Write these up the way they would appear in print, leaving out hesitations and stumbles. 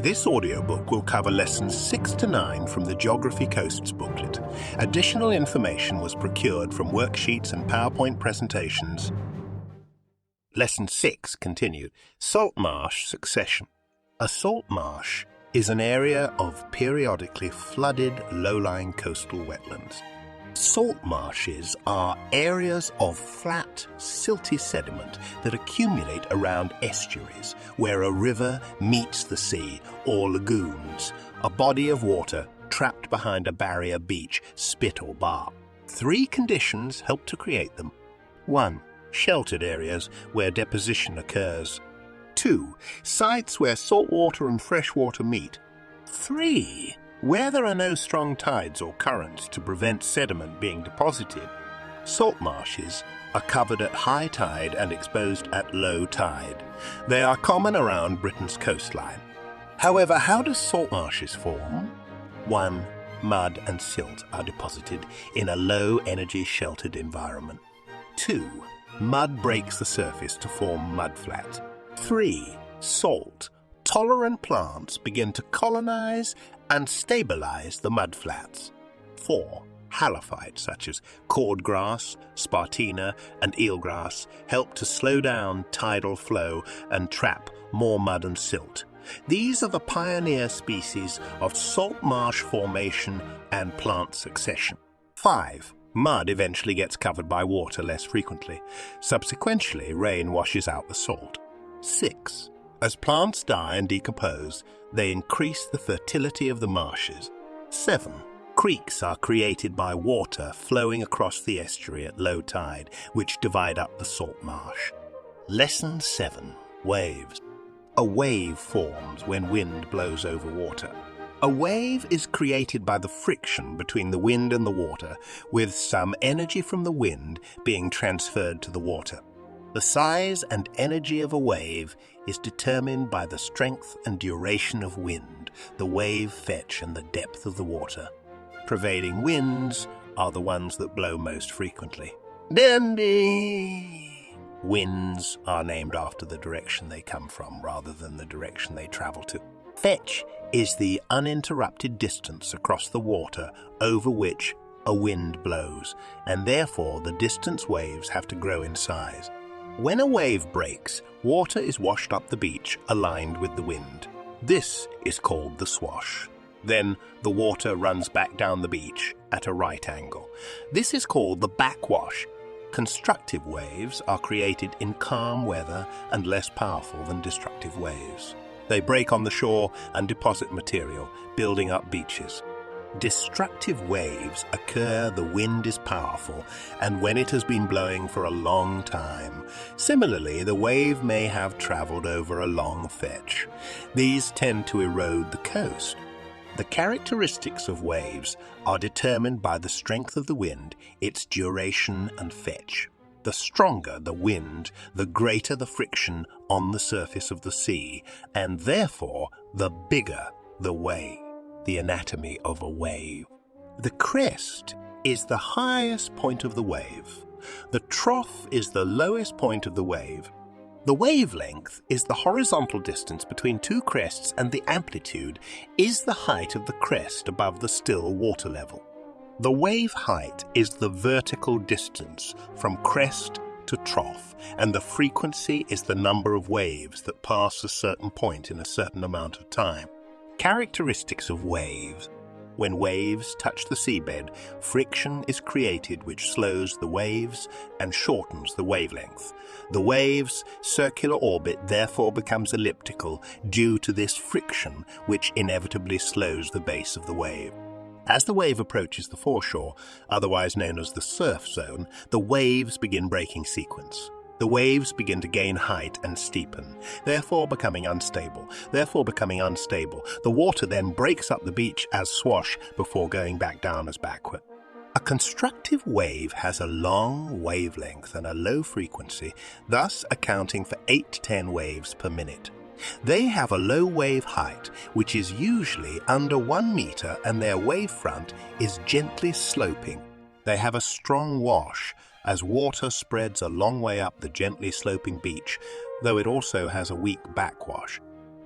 This audiobook will cover lessons 6 to 9 from the Geography Coasts booklet. Additional information was procured from worksheets and PowerPoint presentations. Lesson 6 continued. Salt marsh succession. A salt marsh is an area of periodically flooded low-lying coastal wetlands. Salt marshes are areas of flat, silty sediment that accumulate around estuaries, where a river meets the sea, or lagoons, a body of water trapped behind a barrier beach, spit or bar. 3 conditions help to create them. 1. Sheltered areas where deposition occurs. 2. Sites where saltwater and freshwater meet. 3. Where there are no strong tides or currents to prevent sediment being deposited. Salt marshes are covered at high tide and exposed at low tide. They are common around Britain's coastline. However, how do salt marshes form? 1. Mud and silt are deposited in a low-energy sheltered environment. 2. Mud breaks the surface to form mudflats. 3. Salt. Tolerant plants begin to colonize and stabilize the mudflats. 4. Halophytes such as cordgrass, spartina, and eelgrass help to slow down tidal flow and trap more mud and silt. These are the pioneer species of salt marsh formation and plant succession. 5. Mud eventually gets covered by water less frequently. Subsequently, rain washes out the salt. 6. As plants die and decompose, they increase the fertility of the marshes. 7. Creeks are created by water flowing across the estuary at low tide, which divide up the salt marsh. Lesson 7. Waves. A wave forms when wind blows over water. A wave is created by the friction between the wind and the water, with some energy from the wind being transferred to the water. The size and energy of a wave is determined by the strength and duration of wind, the wave fetch, and the depth of the water. Prevailing winds are the ones that blow most frequently. Dandy! Winds are named after the direction they come from rather than the direction they travel to. Fetch is the uninterrupted distance across the water over which a wind blows, and therefore the distance waves have to grow in size. When a wave breaks, water is washed up the beach aligned with the wind. This is called the swash. Then the water runs back down the beach at a right angle. This is called the backwash. Constructive waves are created in calm weather and less powerful than destructive waves. They break on the shore and deposit material, building up beaches. Destructive waves occur the wind is powerful and when it has been blowing for a long time. Similarly, the wave may have traveled over a long fetch. These tend to erode the coast. The characteristics of waves are determined by the strength of the wind, its duration and fetch. The stronger the wind, the greater the friction on the surface of the sea, and therefore the bigger the wave. The anatomy of a wave. The crest is the highest point of the wave. The trough is the lowest point of the wave. The wavelength is the horizontal distance between 2 crests, and the amplitude is the height of the crest above the still water level. The wave height is the vertical distance from crest to trough, and the frequency is the number of waves that pass a certain point in a certain amount of time. Characteristics of waves. When waves touch the seabed, friction is created which slows the waves and shortens the wavelength. The wave's circular orbit therefore becomes elliptical due to this friction, which inevitably slows the base of the wave. As the wave approaches the foreshore, otherwise known as the surf zone, the waves begin breaking sequence. The waves begin to gain height and steepen, therefore becoming unstable. The water then breaks up the beach as swash before going back down as backward. A constructive wave has a long wavelength and a low frequency, thus accounting for 8 to 10 waves per minute. They have a low wave height, which is usually under 1 meter, and their wavefront is gently sloping. They have a strong wash, as water spreads a long way up the gently sloping beach, though it also has a weak backwash.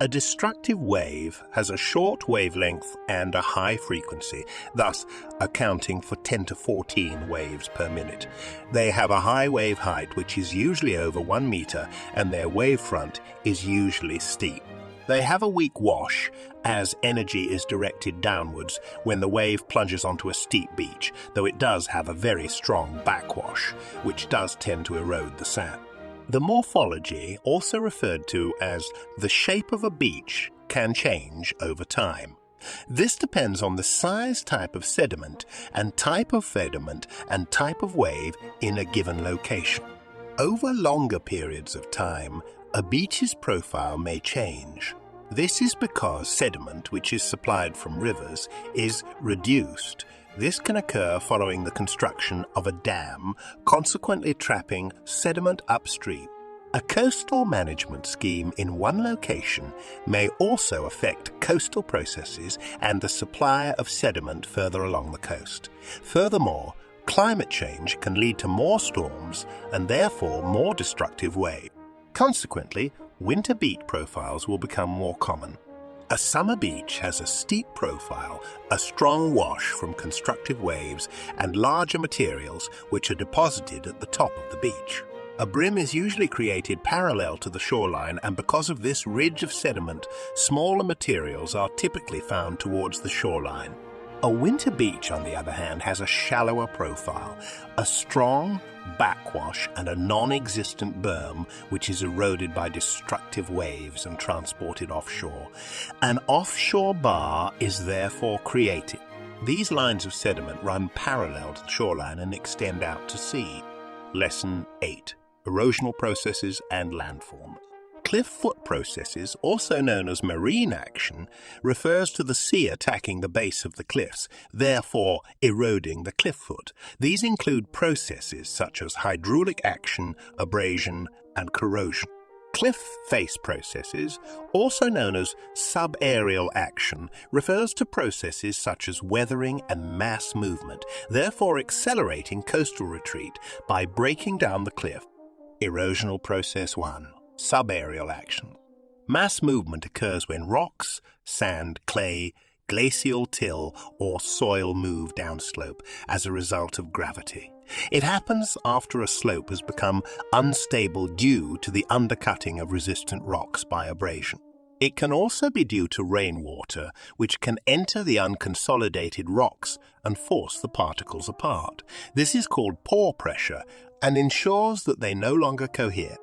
A destructive wave has a short wavelength and a high frequency, thus accounting for 10 to 14 waves per minute. They have a high wave height, which is usually over 1 meter, and their wavefront is usually steep. They have a weak wash, as energy is directed downwards when the wave plunges onto a steep beach, though it does have a very strong backwash, which does tend to erode the sand. The morphology, also referred to as the shape of a beach, can change over time. This depends on the size, type of sediment and type of wave in a given location. Over longer periods of time, a beach's profile may change. This is because sediment, which is supplied from rivers, is reduced. This can occur following the construction of a dam, consequently trapping sediment upstream. A coastal management scheme in one location may also affect coastal processes and the supply of sediment further along the coast. Furthermore, climate change can lead to more storms and therefore more destructive waves. Consequently, winter beach profiles will become more common. A summer beach has a steep profile, a strong wash from constructive waves, and larger materials which are deposited at the top of the beach. A brim is usually created parallel to the shoreline, and because of this ridge of sediment, smaller materials are typically found towards the shoreline. A winter beach, on the other hand, has a shallower profile, a strong backwash and a non-existent berm which is eroded by destructive waves and transported offshore. An offshore bar is therefore created. These lines of sediment run parallel to the shoreline and extend out to sea. Lesson 8. Erosional processes and landforms. Cliff foot processes, also known as marine action, refers to the sea attacking the base of the cliffs, therefore eroding the cliff foot. These include processes such as hydraulic action, abrasion, and corrosion. Cliff face processes, also known as subaerial action, refers to processes such as weathering and mass movement, therefore accelerating coastal retreat by breaking down the cliff. Erosional process 1. Subaerial action. Mass movement occurs when rocks, sand, clay, glacial till, or soil move downslope as a result of gravity. It happens after a slope has become unstable due to the undercutting of resistant rocks by abrasion. It can also be due to rainwater, which can enter the unconsolidated rocks and force the particles apart. This is called pore pressure and ensures that they no longer cohere.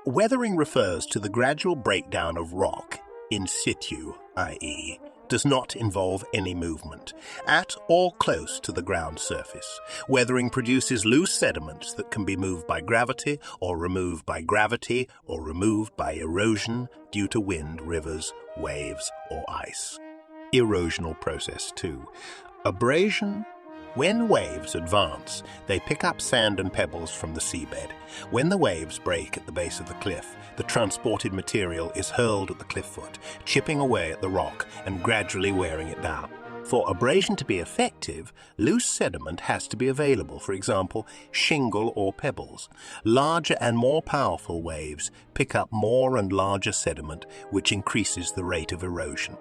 Weathering refers to the gradual breakdown of rock in situ, i.e., does not involve any movement, at or close to the ground surface. Weathering produces loose sediments that can be moved by gravity or removed by erosion due to wind, rivers, waves, or ice. Erosional process 2. Abrasion. When waves advance, they pick up sand and pebbles from the seabed. When the waves break at the base of the cliff, the transported material is hurled at the cliff foot, chipping away at the rock and gradually wearing it down. For abrasion to be effective, loose sediment has to be available, for example, shingle or pebbles. Larger and more powerful waves pick up more and larger sediment, which increases the rate of erosion.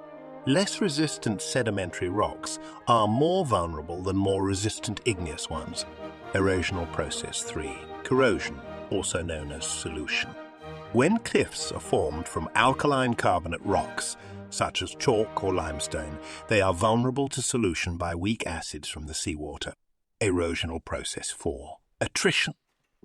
Less resistant sedimentary rocks are more vulnerable than more resistant igneous ones. Erosional process 3. Corrosion, also known as solution. When cliffs are formed from alkaline carbonate rocks, such as chalk or limestone, they are vulnerable to solution by weak acids from the seawater. Erosional process 4. Attrition.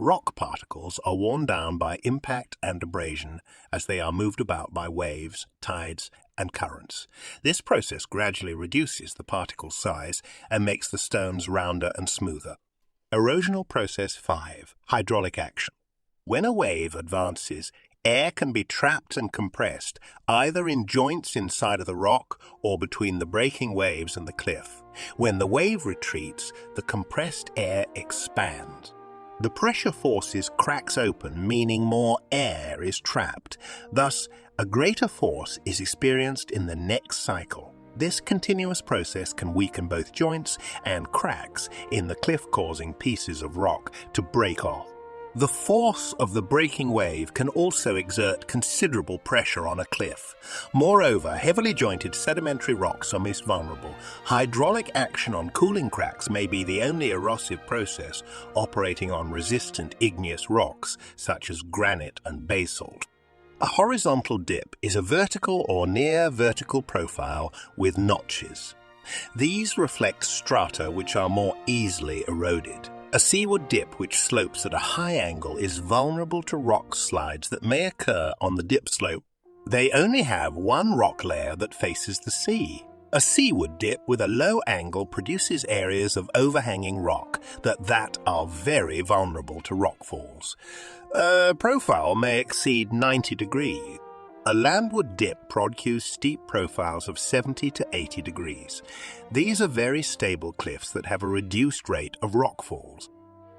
Rock particles are worn down by impact and abrasion as they are moved about by waves, tides, and currents. This process gradually reduces the particle size and makes the stones rounder and smoother. Erosional process 5. Hydraulic action. When a wave advances, air can be trapped and compressed, either in joints inside of the rock or between the breaking waves and the cliff. When the wave retreats, the compressed air expands. The pressure forces cracks open, meaning more air is trapped. Thus, a greater force is experienced in the next cycle. This continuous process can weaken both joints and cracks in the cliff, causing pieces of rock to break off. The force of the breaking wave can also exert considerable pressure on a cliff. Moreover, heavily jointed sedimentary rocks are most vulnerable. Hydraulic action on cooling cracks may be the only erosive process operating on resistant igneous rocks such as granite and basalt. A horizontal dip is a vertical or near vertical profile with notches. These reflect strata which are more easily eroded. A seaward dip which slopes at a high angle is vulnerable to rock slides that may occur on the dip slope. They only have one rock layer that faces the sea. A seaward dip with a low angle produces areas of overhanging rock that are very vulnerable to rockfalls. A profile may exceed 90 degrees. A landward dip produces steep profiles of 70 to 80 degrees. These are very stable cliffs that have a reduced rate of rockfalls.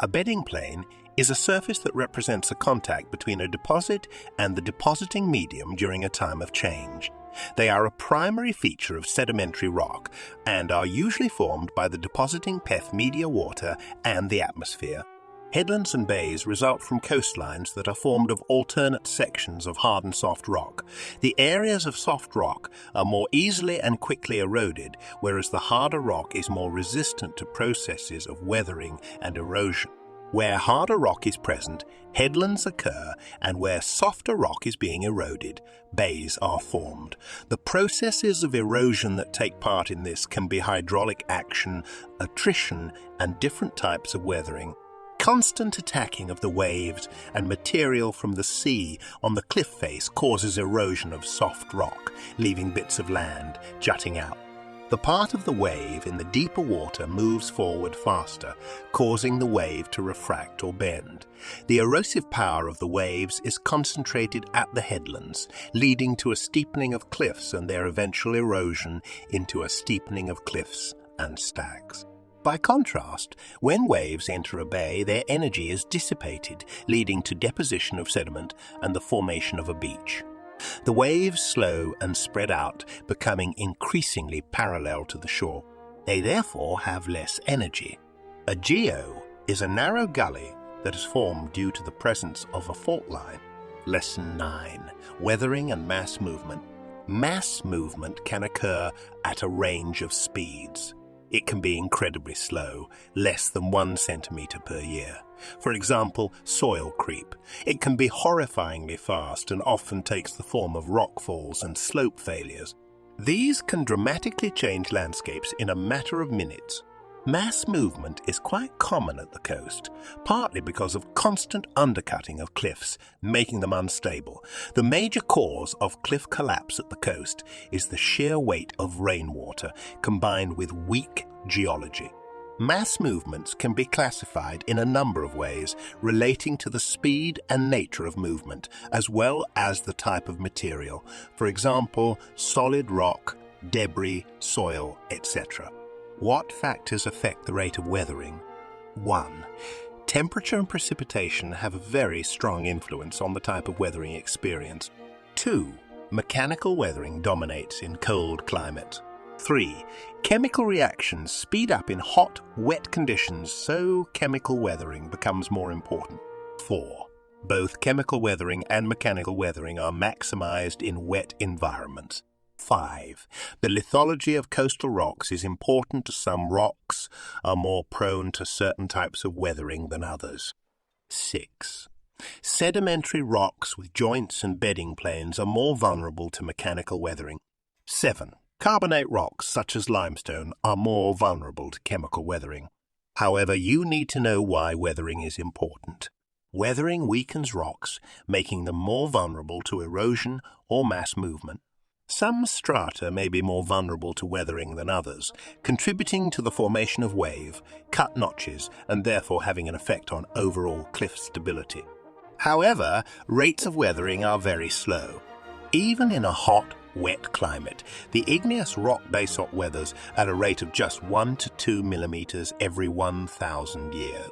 A bedding plane is a surface that represents a contact between a deposit and the depositing medium during a time of change. They are a primary feature of sedimentary rock and are usually formed by the depositing peth media water and the atmosphere. Headlands and bays result from coastlines that are formed of alternate sections of hard and soft rock. The areas of soft rock are more easily and quickly eroded, whereas the harder rock is more resistant to processes of weathering and erosion. Where harder rock is present, headlands occur, and where softer rock is being eroded, bays are formed. The processes of erosion that take part in this can be hydraulic action, attrition, and different types of weathering. Constant attacking of the waves and material from the sea on the cliff face causes erosion of soft rock, leaving bits of land jutting out. The part of the wave in the deeper water moves forward faster, causing the wave to refract or bend. The erosive power of the waves is concentrated at the headlands, leading to a steepening of cliffs and their eventual erosion into a steepening of cliffs and stacks. By contrast, when waves enter a bay, their energy is dissipated, leading to deposition of sediment and the formation of a beach. The waves slow and spread out, becoming increasingly parallel to the shore. They therefore have less energy. A geo is a narrow gully that is formed due to the presence of a fault line. Lesson 9. Weathering and mass movement. Mass movement can occur at a range of speeds. It can be incredibly slow, less than 1 centimeter per year. For example, soil creep. It can be horrifyingly fast and often takes the form of rockfalls and slope failures. These can dramatically change landscapes in a matter of minutes. Mass movement is quite common at the coast, partly because of constant undercutting of cliffs, making them unstable. The major cause of cliff collapse at the coast is the sheer weight of rainwater combined with weak geology. Mass movements can be classified in a number of ways relating to the speed and nature of movement, as well as the type of material, for example, solid rock, debris, soil, etc. What factors affect the rate of weathering? 1. Temperature and precipitation have a very strong influence on the type of weathering experienced. 2. Mechanical weathering dominates in cold climate. 3. Chemical reactions speed up in hot, wet conditions, so chemical weathering becomes more important. 4. Both chemical weathering and mechanical weathering are maximized in wet environments. 5. The lithology of coastal rocks is important. Some rocks are more prone to certain types of weathering than others. 6. Sedimentary rocks with joints and bedding planes are more vulnerable to mechanical weathering. 7. Carbonate rocks, such as limestone, are more vulnerable to chemical weathering. However, you need to know why weathering is important. Weathering weakens rocks, making them more vulnerable to erosion or mass movement. Some strata may be more vulnerable to weathering than others, contributing to the formation of wave, cut notches, and therefore having an effect on overall cliff stability. However, rates of weathering are very slow. Even in a hot, wet climate, the igneous rock basalt weathers at a rate of just 1 to 2 millimeters every 1,000 years.